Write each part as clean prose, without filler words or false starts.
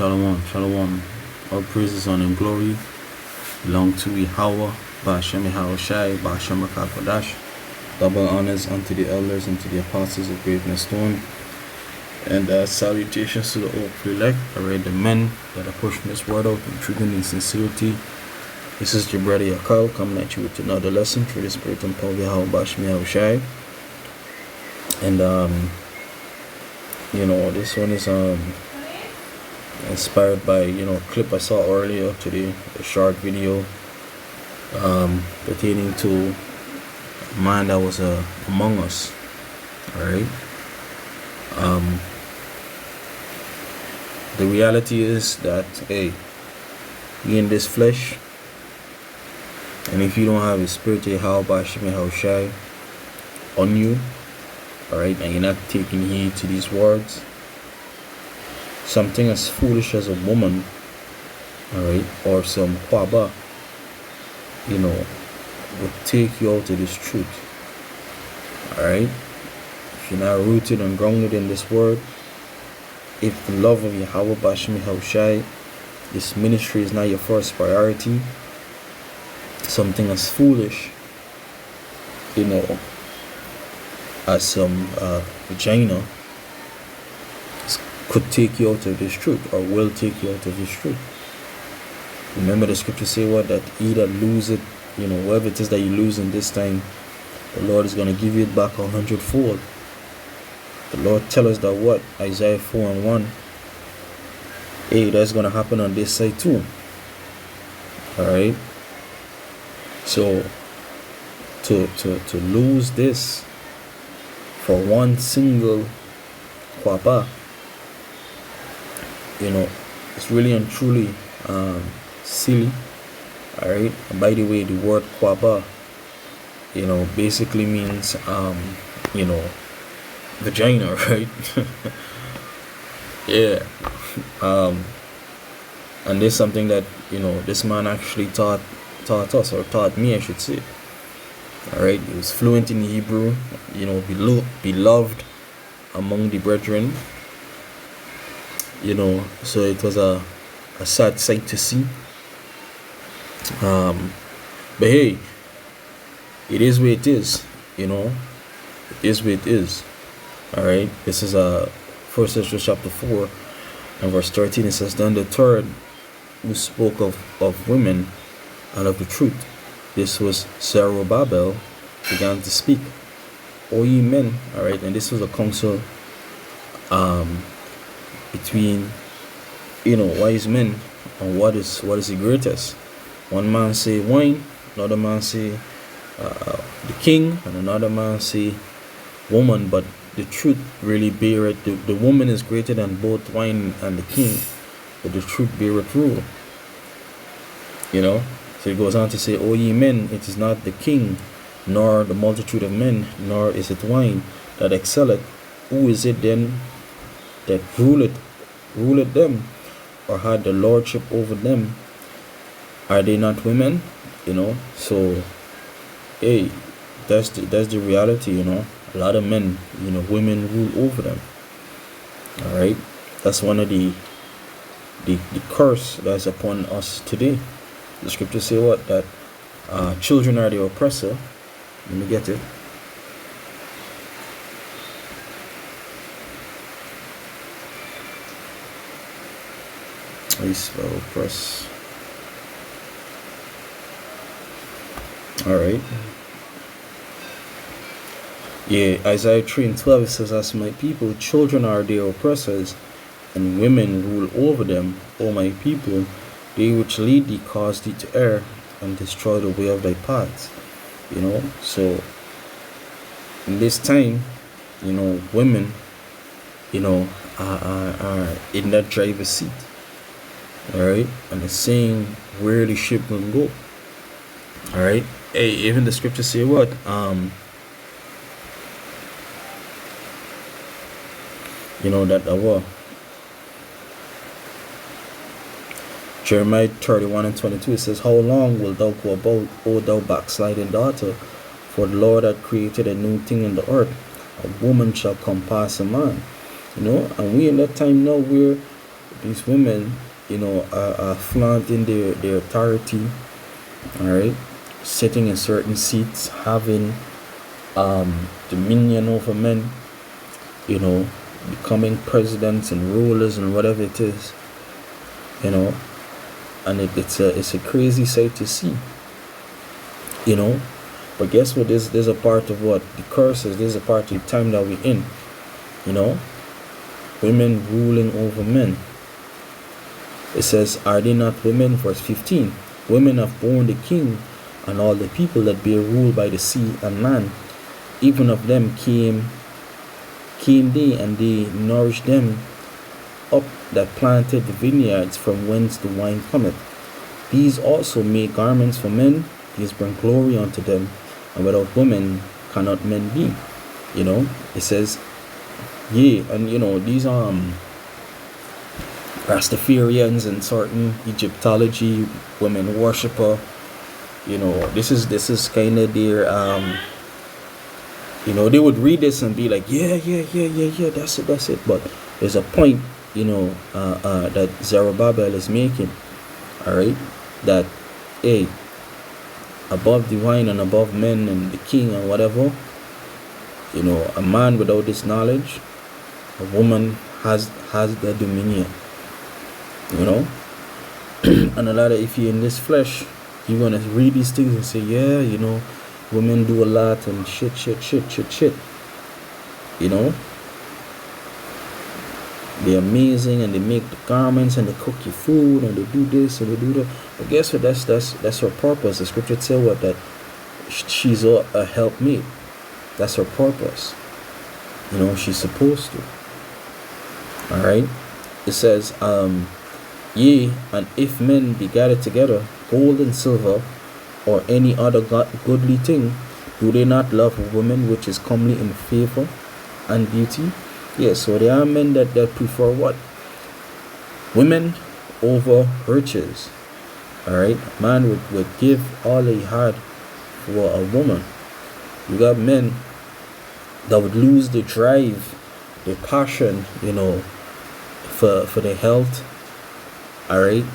Shalom, shalom. All praises, honor, and glory belong to Yahweh, Ba'ashem Yahushai, Ba'ashem Rakakodash. Double honors unto the elders and to the apostles of Greatness Stone. And salutations to the hopeful elect. I read the men that are pushing this word out in truth and in sincerity. This is your brother Yakal coming at you with another lesson through the Spirit and power of Yahweh, Ba'ashem Yahushai. And this one is inspired by a clip I saw earlier today, a short video pertaining to a man that was among us. Alright. The reality is that we in this flesh, and if you don't have the Spirit of Yahweh Ba'ashem Yahushai on you, alright, and you're not taking heed to these words, something as foolish as a woman, alright, or some kwaba, would take you out of this truth. Alright? If you're not rooted and grounded in this word, if the love of Yahweh Ba'ashem Yahushai, this ministry is not your first priority, something as foolish, as some vagina could take you out of this truth, or will take you out of this truth. Remember the scripture say what? That he that lose it, whatever it is that you lose in this time, the Lord is going to give you it back 100-fold. The Lord tell us that what? Isaiah 4:1. That's going to happen on this side too. Alright? So, to lose this for one single kwaba, it's really and truly silly. Alright, and by the way, the word kwaba basically means vagina, right? Yeah. And this is something that this man actually taught us, or taught me, I should say. Alright, he was fluent in Hebrew, beloved among the brethren. So it was a sad sight to see. But hey, it is where it is. It is where it is. Alright, this is 1 Ezra chapter 4 and verse 13. It says, "Then the third who spoke of women and of the truth, this was Zerubbabel, began to speak. O ye men," alright, and this was a council between wise men on what is the greatest. One man say wine, another man say the king, and another man say woman. But the truth really beareth, the woman is greater than both wine and the king, but the truth beareth rule. So it goes on to say, "O ye men, it is not the king, nor the multitude of men, nor is it wine that excelleth. Who is it then that ruleth them, or had the lordship over them? Are they not women?" So that's the reality. A lot of men, women rule over them. Alright, that's one of the curse that's upon us today. The scriptures say what? That children are the oppressor. Let me get it. I spell oppress. Alright. Yeah, Isaiah 3:12, it says, "As my people, children are their oppressors, and women rule over them. O my people, they which lead thee cause thee to err, and destroy the way of thy paths." So in this time, women, are in that driver's seat. Alright, and it's saying where the ship will go. Alright, even the scriptures say what? Jeremiah 31:22, it says, "How long wilt thou go about, O thou backsliding daughter? For the Lord hath created a new thing in the earth. A woman shall compass a man." And we in that time now where these women, are flaunting their authority, all right, sitting in certain seats, having dominion over men, becoming presidents and rulers and whatever it is, and it's a crazy sight to see, But guess what? There's a part of what the curses. There's a part of the time that we're in, women ruling over men. It says, "Are they not women?" Verse 15. "Women have borne the king and all the people that bear rule by the sea and land. Even of them came they, and they nourished them up that planted the vineyards from whence the wine cometh. These also make garments for men, these bring glory unto them, and without women cannot men be." It says, "Yea," and these Rastafarians and certain Egyptology women worshipper, this is kind of their they would read this and be like, yeah, that's it. But there's a point, that Zerubbabel is making, all right, that, hey, above the wine and above men and the king and whatever, a man without this knowledge, a woman has the dominion, and a lot of, if you're in this flesh, you're gonna read these things and say, yeah, women do a lot and shit, they're amazing and they make the garments and they cook your food and they do this and they do that. But guess what? That's her purpose. The scripture tells what, that she's a helpmate. That's her purpose. She's supposed to. All right. It says, "Yea, and if men be gathered together, gold and silver, or any other goodly thing, do they not love a woman which is comely in favor and beauty?" Yes, so there are men that prefer what? Women over riches. Alright? Man would give all he had for a woman. You got men that would lose the drive, the passion, for the health. Alright?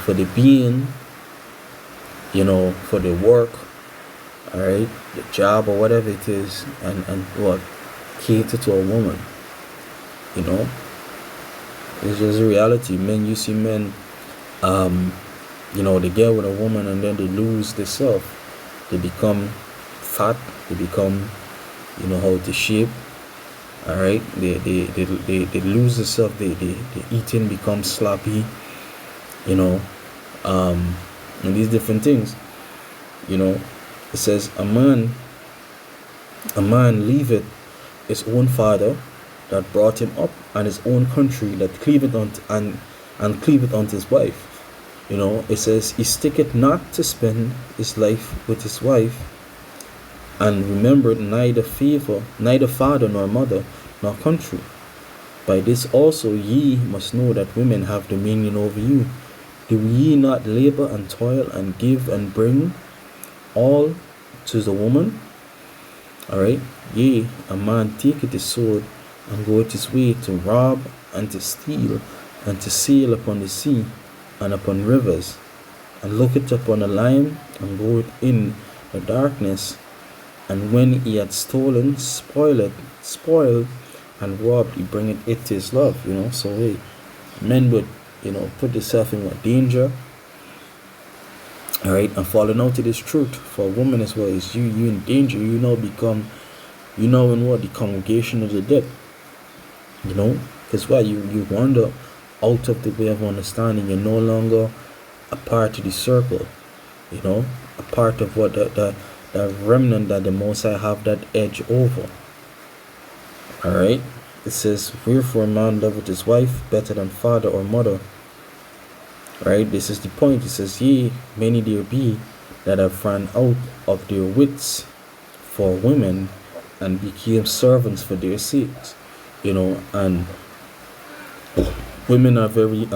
For the being, for the work, all right, the job or whatever it is, and what, cater to a woman. It's just a reality. Men, you see men, they get with a woman and then they lose themselves. They become fat. They become, how to shape. All right, they lose themselves. They eating becomes sloppy. And these different things. It says, a man leaveth his own father that brought him up, and his own country that cleaveth unto and cleaveth unto his wife. It says, he sticketh not to spend his life with his wife, and remembered neither father nor mother nor country. By this also ye must know that women have dominion over you. Do ye not labor and toil and give and bring all to the woman? Alright. Yea, a man taketh his sword and goeth his way to rob and to steal and to sail upon the sea and upon rivers, and looketh upon a lion and goeth in the darkness, and when he had stolen, spoiled and robbed, he bringeth it to his love. So hey, men would put themselves in what danger, all right, and falling out to this truth. For a woman as well, is you in danger. Become, in what, the congregation of the dead. Because why you wander out of the way of understanding. You're no longer a part of the circle. A part of what the remnant that the Most High have that edge over. All right. It says, wherefore a man loveth his wife better than father or mother. Right, this is the point. It says, yea, many there be that have ran out of their wits for women and became servants for their sakes. And women are very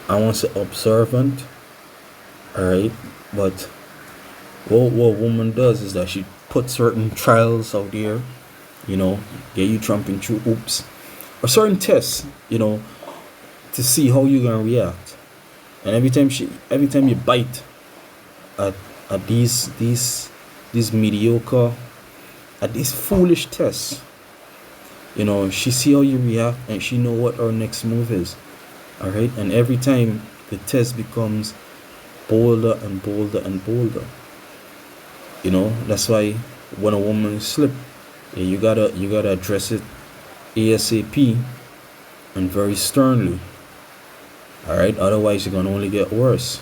I won't say observant, alright, but what a woman does is that she puts certain trials out there, you know, get you jumping through hoops or certain tests, you know, to see how you're gonna react. And every time you bite at these mediocre, at these foolish tests, you know, she see how you react and she know what our next move is. All right, and every time the test becomes bolder and bolder and bolder. You know, that's why when a woman slip, yeah, you gotta address it ASAP and very sternly. All right, otherwise you're gonna only get worse.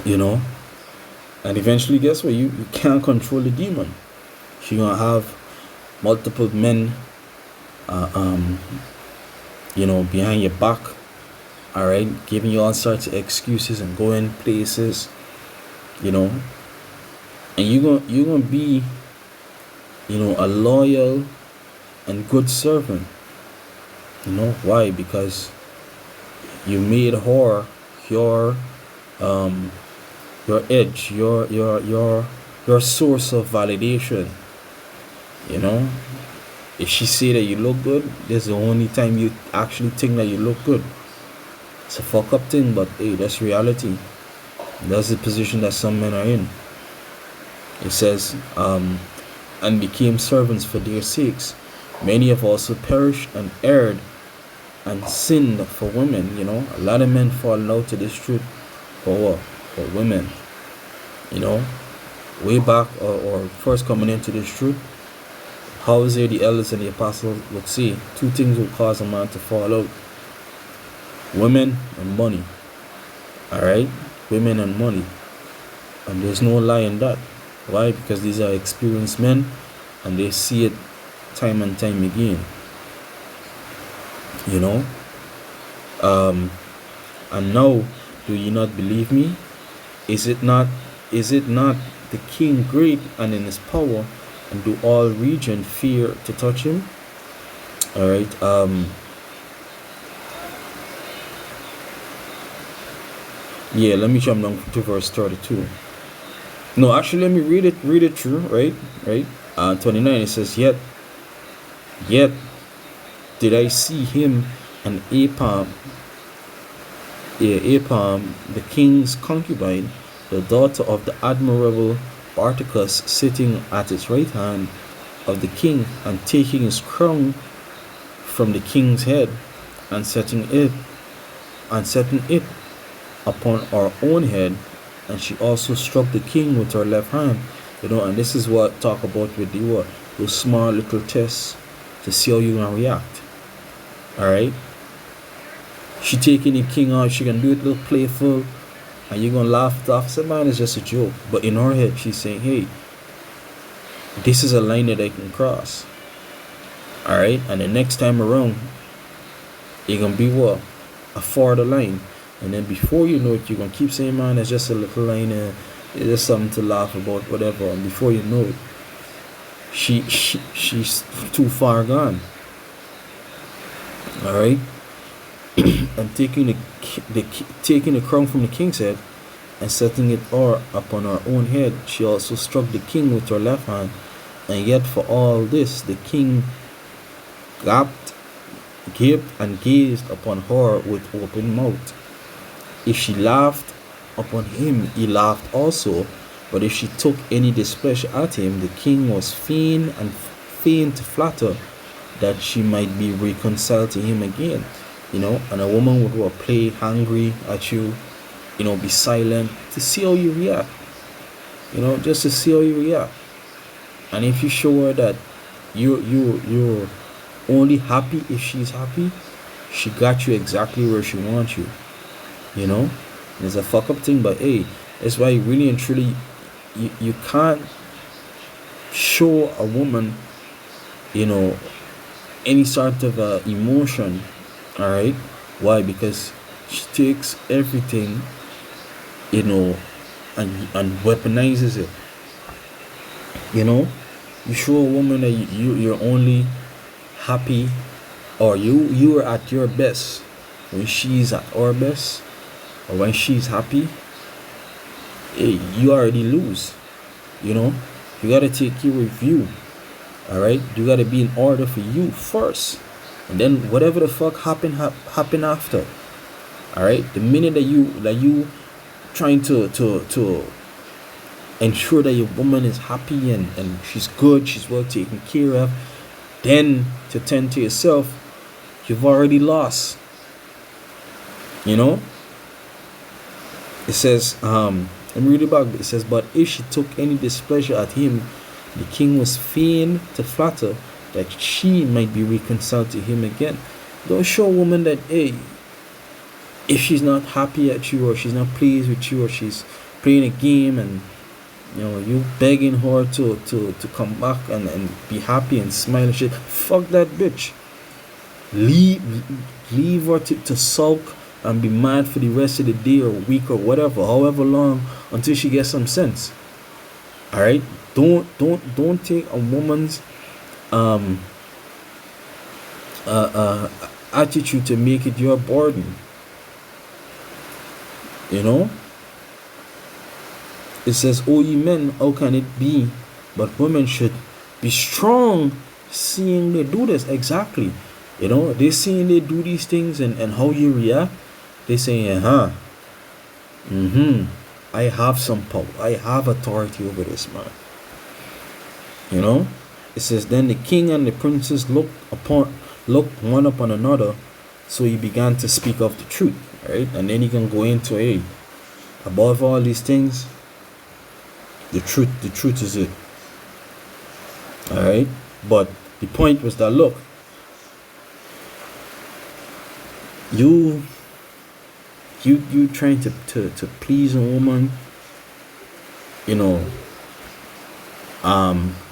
You know, and eventually, guess what? You can't control the demon. She gonna have multiple men, you know, behind your back. All right, giving you all sorts of excuses and going places. You know, and you're gonna be, you know, a loyal and good servant. You know why? Because you made her your edge, your source of validation. You know, if she say that you look good, that's the only time you actually think that you look good. It's a fuck up thing, but hey, that's reality. That's the position that some men are in. It says, and became servants for their sakes. Many have also perished and erred and sinned for women. You know, a lot of men fall out to this truth for what? For women. You know, way back or first coming into this truth, Hosea the elders and the apostles would say 2 things will cause a man to fall out: women and money. Alright? Women and money. And there's no lie in that. Why? Because these are experienced men and they see it time and time again. You know? And now, do you not believe me? Is it not the king great and in his power, and do all region fear to touch him? Alright, yeah, let me jump down to verse 32. No, actually, let me read it through, right? 29, it says, Yet did I see him and Apam, the king's concubine, the daughter of the admirable Articus, sitting at his right hand of the king, and taking his crown from the king's head, and setting it upon our own head, and she also struck the king with her left hand. You know, and this is what talk about with the what? Those small little tests to see how you're gonna react. Alright? She taking the king out, she can do it a little playful, and you're gonna laugh it off. Say, man, it's just a joke. But in her head, she's saying, hey, this is a line that I can cross. Alright? And the next time around, you're gonna be what? A further line. And then before you know it, you're gonna keep saying, man, it's just a little line, it's just something to laugh about, whatever. And before you know it, she's too far gone. Alright? And taking the crown from the king's head and setting it upon her own head, she also struck the king with her left hand. And yet for all this, the king gaped and gazed upon her with open mouth. If she laughed upon him, he laughed also. But if she took any displeasure at him, the king was fain to flatter, that she might be reconciled to him again. You know, and a woman would play hungry at you, you know, be silent to see how you react. You know, just to see how you react. And if you show her that you're only happy if she's happy, she got you exactly where she wants you. You know, it's a fuck up thing, but hey, that's why really and truly you can't show a woman, you know, any sort of emotion. All right, why? Because she takes everything, you know, and weaponizes it. You know, you show a woman that you're only happy, or you are at your best when she's at her best, or when she's happy. Hey, you already lose. You know, you gotta take your review. All right, you gotta be in order for you first, and then whatever the fuck happen after. All right, the minute that you trying to ensure that your woman is happy and she's good, she's well taken care of, then to tend to yourself, you've already lost. You know, it says, let me read it back. It says, but if she took any displeasure at him, the king was fain to flatter that she might be reconciled to him again. Don't show a woman that, hey, if she's not happy at you, or she's not pleased with you, or she's playing a game and you begging her to come back and be happy and smile and shit, fuck that bitch. Leave her to sulk and be mad for the rest of the day or week or whatever, however long, until she gets some sense. All right, don't take a woman's attitude to make it your burden. You know, it says, "O ye men, how can it be? But women should be strong, seeing they do this." Exactly. You know, they seeing they do these things, and how you react, they saying, I have some power, I have authority over this man. You know, it says, then the king and the princes looked one upon another, so he began to speak of the truth, right? And then he can go into, hey, above all these things, the truth is it. All right, but the point was that, look, you trying to please a woman,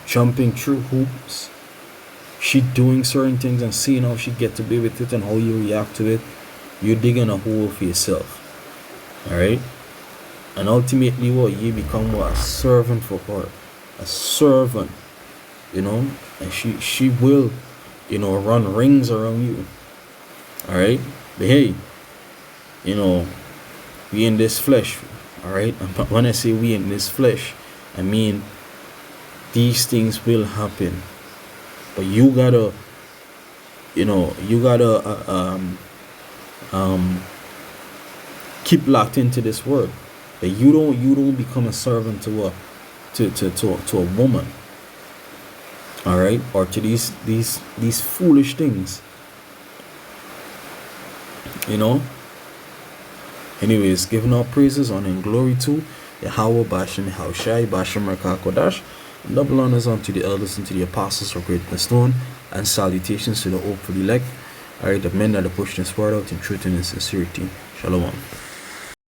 jumping through hoops, she doing certain things and seeing how she get to be with it and how you react to it, you're digging a hole for yourself. All right, and ultimately what you become, a servant for her, a servant, and she will run rings around you. All right, but hey, we in this flesh. All right, but when I say we in this flesh, I mean these things will happen, but you gotta keep locked into this word, that you don't become a servant to a woman. All right, or to these foolish things. Anyways, giving all praises, honor and glory to Yahweh Bashem Yahushai Bashem Rakakodash. Double honors unto the elders and to the apostles of Great Stone, and salutations to the hopeful elect. Alright, the men that are pushing this word out in truth and in sincerity. Shalom.